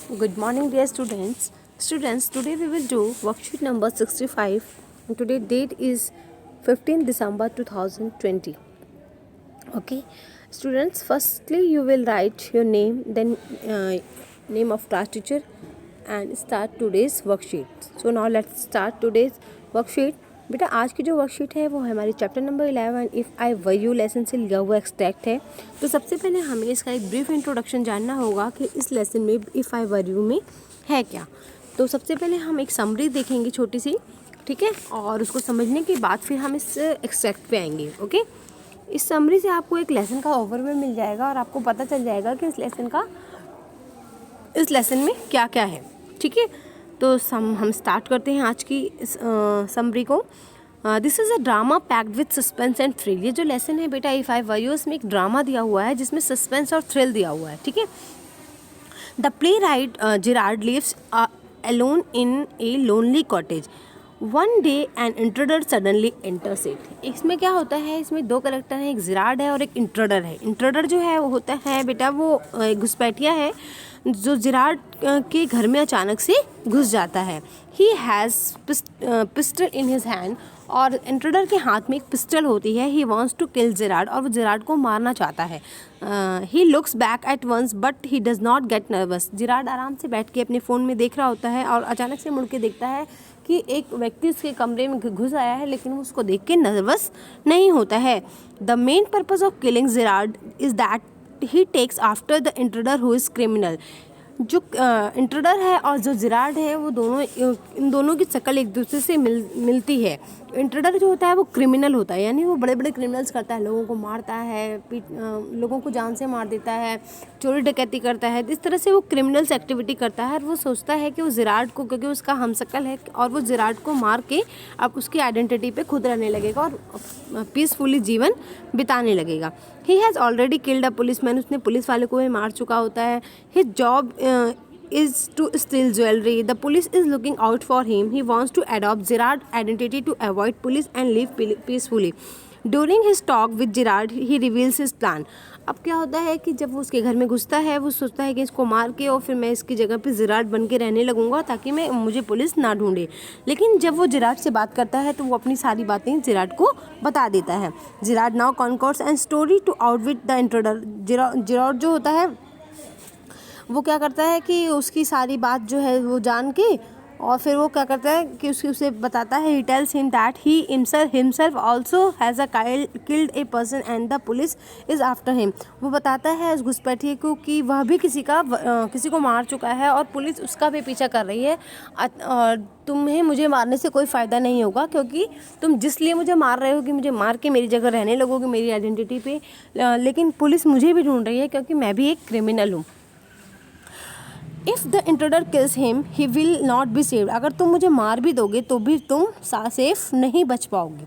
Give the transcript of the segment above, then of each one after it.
Good morning, dear students. Students, today we will do worksheet number 65. And today date is 15 December 2020. Okay, students. Firstly, you will write your name, then name of class teacher, and start today's worksheet. So now let's start today's worksheet. बेटा आज की जो worksheet है वो है हमारी chapter number 11 if I were you lesson से लिया हुआ एक्सट्रैक्ट है। तो सबसे पहले हमें इसका एक ब्रीफ इंट्रोडक्शन जानना होगा कि इस लेसन में इफ़ आई वर यू में है क्या। तो सबसे पहले हम एक समरी देखेंगे छोटी सी, ठीक है, और उसको समझने के बाद फिर हम इस एक्सट्रैक्ट पे आएंगे। ओके, इस समरी से आपको एक लेसन का ओवरव्यू मिल जाएगा और आपको पता चल जाएगा कि इस लेसन में क्या क्या है, ठीक है। तो हम स्टार्ट करते हैं आज की समरी को। This is a drama packed with suspense and thrill. ये जो लेसन है बेटा इफ़ आई वर यू, इसमें एक ड्रामा दिया हुआ है जिसमें सस्पेंस और थ्रिल दिया हुआ है, ठीक है। The play right Gerard lives alone in a lonely cottage. One day an intruder suddenly enters it. इसमें क्या होता है, इसमें दो करेक्टर हैं, एक जिरार्ड है और एक इंट्रूडर है। इंट्रूडर जो है वो होता है बेटा वो घुसपैठिया है जो जिरार्ड के घर में अचानक से घुस जाता है। He has pistol in his hand, और इंट्रूडर के हाथ में एक पिस्टल होती है। He wants to kill Gerard, और वो जिरार्ड को मारना चाहता है। He looks back at once but he does not get nervous. Gerard आराम से बैठ के अपने फ़ोन में देख रहा होता है और अचानक से मुड़ के देखता है कि एक व्यक्ति उसके कमरे में घुस आया है, लेकिन वो उसको देख के नर्वस नहीं होता है। The main purpose of killing Girard is that he takes after the intruder who is criminal. जो इंट्रूडर है और जो जिरार्ड है वो दोनों, इन दोनों की शक्ल एक दूसरे से मिलती है। इंट्रूडर जो होता है वो क्रिमिनल होता है, यानी वो बड़े बड़े क्रिमिनल्स करता है, लोगों को मारता है, लोगों को जान से मार देता है, चोरी डकैती करता है। इस तरह से वो क्रिमिनल्स एक्टिविटी करता है और वो सोचता है कि वो जिरार्ड को, क्योंकि उसका हमशक्ल है, और वो जिरार्ड को मार के अब उसकी आइडेंटिटी पे खुद रहने लगेगा और पीसफुली जीवन बिताने लगेगा। He has already killed a policeman. उसने पुलिस वाले को भी मार चुका होता है। His job is to steal jewelry. The police is looking out for him. He wants to adopt Gerard's identity to avoid police and live peacefully. During his talk with Gerard, he reveals his plan. अब क्या होता है कि जब वो उसके घर में घुसता है, वो सोचता है कि इसको मार के और फिर मैं इसकी जगह पे जिरार्ड बन के रहने लगूंगा ताकि मुझे पुलिस ना ढूंढे। लेकिन जब वो जिरार्ड से बात करता है तो वो अपनी सारी बातें जिरार्ड को बता देता है। Girard now conquers and story to outwit the intruder. Girard जो होता है वो क्या करता है कि उसकी सारी बात जो है वो जान के, और फिर वो क्या करता है कि उसे बताता है। He tells him that he himself also has a killed a person and the police is after him. वो बताता है उस घुसपैठिए को कि वह भी किसी को मार चुका है और पुलिस उसका भी पीछा कर रही है। और तुम्हें मुझे मारने से कोई फ़ायदा नहीं होगा, क्योंकि तुम जिस लिए मुझे मार रहे हो कि मुझे मार के मेरी जगह रहने लगोगे मेरी आइडेंटिटी पे, लेकिन पुलिस मुझे भी ढूंढ रही है क्योंकि मैं भी एक क्रिमिनल हूँ। If the intruder kills him he will not be saved. अगर तुम मुझे मार भी दोगे तो भी तुम सेफ नहीं बच पाओगे।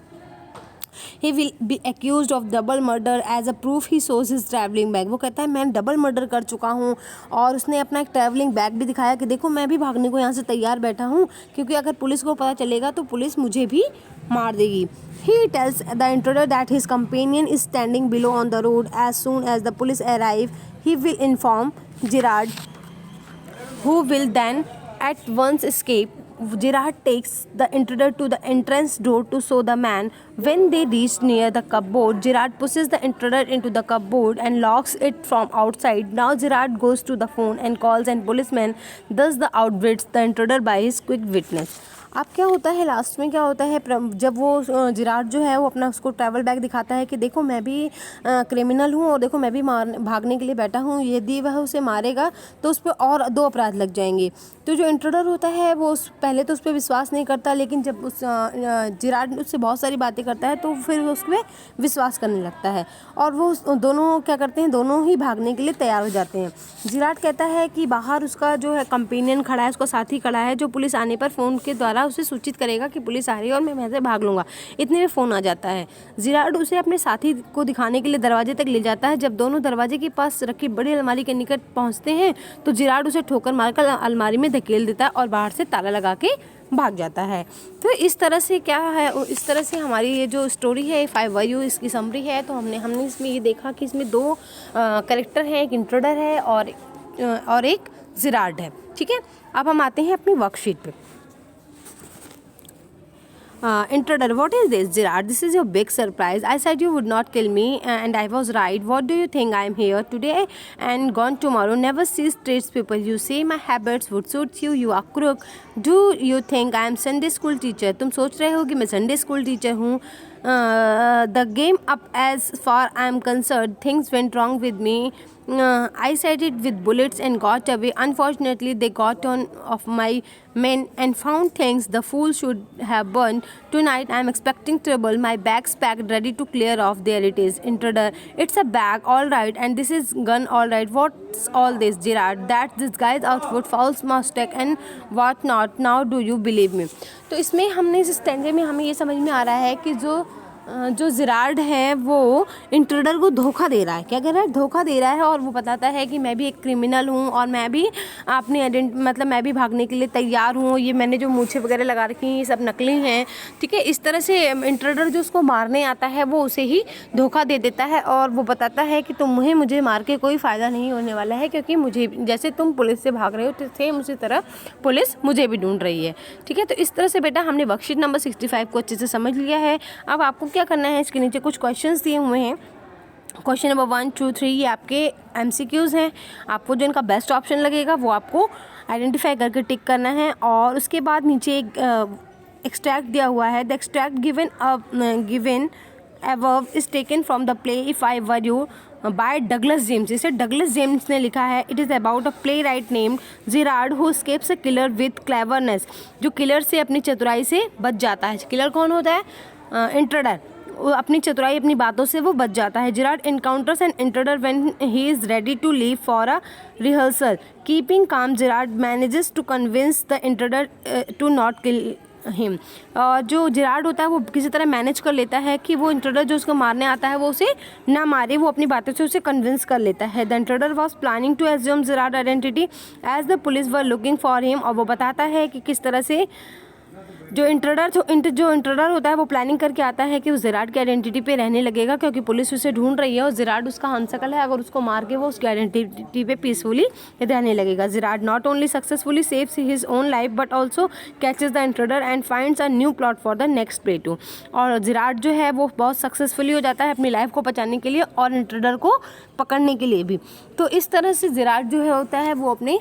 He will be accuse of double murder. As a proof he shows his travelling bag. वो कहता है मैं डबल मर्डर कर चुका हूँ, और उसने अपना एक ट्रैवलिंग बैग भी दिखाया कि देखो मैं भी भागने को यहाँ से तैयार बैठा हूँ, क्योंकि अगर पुलिस को पता चलेगा तो पुलिस मुझे भी मार देगी। He tells the intruder that his companion is standing below on the road. As soon as the police arrive, he will inform Gerard, who will then at once escape. Gerard takes the intruder to the entrance door to show the man. When they reach near the cupboard, Gerard pushes the intruder into the cupboard and locks it from outside. Now Gerard goes to the phone and calls an policeman. Thus the outwits the intruder by his quick witness. अब क्या होता है, last में क्या होता है, जब वो जिरार्ड जो है वो अपना उसको ट्रैवल बैग दिखाता है कि देखो मैं भी क्रिमिनल हूँ और देखो मैं भी भागने के लिए बैठा हूँ, यदि वह उसे मारेगा तो उस पर और 2 अपराध लग जाएंगे। तो जो इंट्रूडर होता है वो पहले तो उस पर विश्वास नहीं करता, लेकिन जब उस जिरार्ड उससे बहुत सारी बातें करता है तो फिर उस पर विश्वास करने लगता है, और वो दोनों क्या करते हैं, दोनों ही भागने के लिए तैयार हो जाते हैं। जिरार्ड कहता है कि बाहर उसका जो है कंपेनियन खड़ा है, उसका साथी खड़ा है, जो पुलिस आने पर फ़ोन के द्वारा उसे सूचित करेगा कि पुलिस आ रही है और मैं वहाँ से भाग लूँगा। इतने में फ़ोन आ जाता है। जिरार्ड उसे अपने साथी को दिखाने के लिए दरवाजे तक ले जाता है। जब दोनों दरवाजे के पास रखी बड़ी अलमारी के निकट पहुँचते हैं तो जिरार्ड उसे ठोकर मारकर अलमारी में धकेल देता है और बाहर से ताला लगा के भाग जाता है। तो इस तरह से क्या है, इस तरह से हमारी ये जो स्टोरी है इफ़ आई वर यू, इसकी समरी है। तो हमने इसमें ये देखा कि इसमें 2 कैरेक्टर हैं, एक इंट्रूडर है और एक जिरार्ड है। ठीक है, अब हम आते हैं अपनी वर्कशीट पे। Intruder, what is this, Gerard? This is your big surprise. I said you would not kill me, and I was right. What do you think? I am here today and gone tomorrow. Never see streets people. You say my habits would suit you. You are crook. Do you think I am Sunday school teacher? तुम सोच रहे हो कि मैं Sunday school teacher हूँ? The game up as far I am concerned. Things went wrong with me. I said it with bullets and got away. Unfortunately, they got on of my men and found things the fool should have burned. Tonight, I am expecting trouble. My bag's packed, ready to clear off. There it is. Intruder. It's a bag, all right, and this is gun, all right. What's all this, Gerard? That's this guy's outfit, false mustache and what not. Now, do you believe me? तो इसमें हमने इस स्टैंडे में हमें ये समझ में आ रहा है कि जो जिरार्ड है वो इंट्रूडर को धोखा दे रहा है। क्या कर रहा है? धोखा दे रहा है, और वो बताता है कि मैं भी एक क्रिमिनल हूँ और मैं भी अपनी मतलब मैं भी भागने के लिए तैयार हूँ, ये मैंने जो मूछें वगैरह लगा रखी हैं ये सब नकली हैं। ठीक है, इस तरह से इंट्रूडर जो उसको मारने आता है वो उसे ही धोखा दे देता है, और वो बताता है कि तुम्हें मुझे मार के कोई फ़ायदा नहीं होने वाला है, क्योंकि मुझे जैसे तुम पुलिस से भाग रहे हो सेम उसी तरह पुलिस मुझे भी ढूंढ रही है। ठीक है, तो इस तरह से बेटा हमने वर्कशीट नंबर 65 को अच्छे से समझ लिया है। अब आपको क्या करना है, इसके नीचे कुछ क्वेश्चंस दिए हुए हैं। क्वेश्चन नंबर 1, 2, 3 ये आपके MCQs हैं। आपको जो इनका बेस्ट ऑप्शन लगेगा वो आपको आइडेंटिफाई करके टिक करना है, और उसके बाद नीचे एक एक्सट्रैक्ट दिया हुआ है। The extract given above is taken from the play If I Were You by Douglas James। इसे डगलस जेम्स ने लिखा है। It is about a play right named Gerrard who escapes a killer with cleverness। जो killer से अपनी चतुराई से बच जाता है। किलर कौन होता है? इंट्रूडर। अपनी चतुराई अपनी बातों से वो बच जाता है। Gerrard encounters an intruder when he is ready to leave for a rehearsal। Keeping calm, Gerard manages to convince the intruder to not kill him. और जो जिरार्ड होता है वो किसी तरह मैनेज कर लेता है कि वो इंट्रूडर जो उसको मारने आता है वो उसे ना मारे, वो अपनी बातों से उसे कन्विंस कर लेता है। The intruder was planning to assume Girard identity as the police were looking for him. और वो बताता है कि किस तरह से जो इंट्रूडर होता है वो प्लानिंग करके आता है कि उस जिरार्ड की आइडेंटिटी पे रहने लगेगा, क्योंकि पुलिस उसे ढूंढ रही है और जिरार्ड उसका हमशक्ल है। अगर उसको मार के वो उसकी आइडेंटिटी पे पीसफुली रहने लगेगा। Girard not only successfully saves his own life but also catches the intruder and finds a new plot for the next play too. और जिरार्ड जो है वो बहुत सक्सेसफुली हो जाता है अपनी लाइफ को बचाने के लिए और इंट्रूडर को पकड़ने के लिए भी। तो इस तरह से जिरार्ड जो है होता है वो अपनी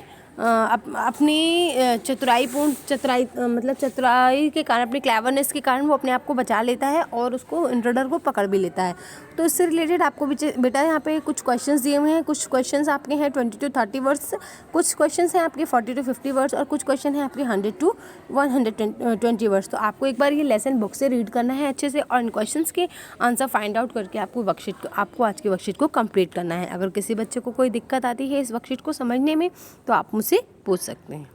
चतुराई मतलब चतुराई के कारण, अपनी क्लेवरनेस के कारण वो अपने आप को बचा लेता है और उसको इंट्रूडर को पकड़ भी लेता है। तो इससे रिलेटेड आपको बेटा यहाँ पे कुछ क्वेश्चंस दिए हुए हैं। कुछ क्वेश्चंस आपके हैं 20 to 30 वर्ड्स, कुछ क्वेश्चंस हैं आपके 40 to 50 वर्ड्स, और कुछ क्वेश्चन हैं आपके 100 to 120 वर्ड्स। तो आपको एक बार ये लेसन बुक से रीड करना है अच्छे से, और इन क्वेश्चंस के आंसर फाइंड आउट करके आपको आज की वर्कशीट को कंप्लीट करना है। अगर किसी बच्चे को कोई दिक्कत आती है इस वर्कशीट को समझने में तो आप मुझसे पूछ सकते हैं।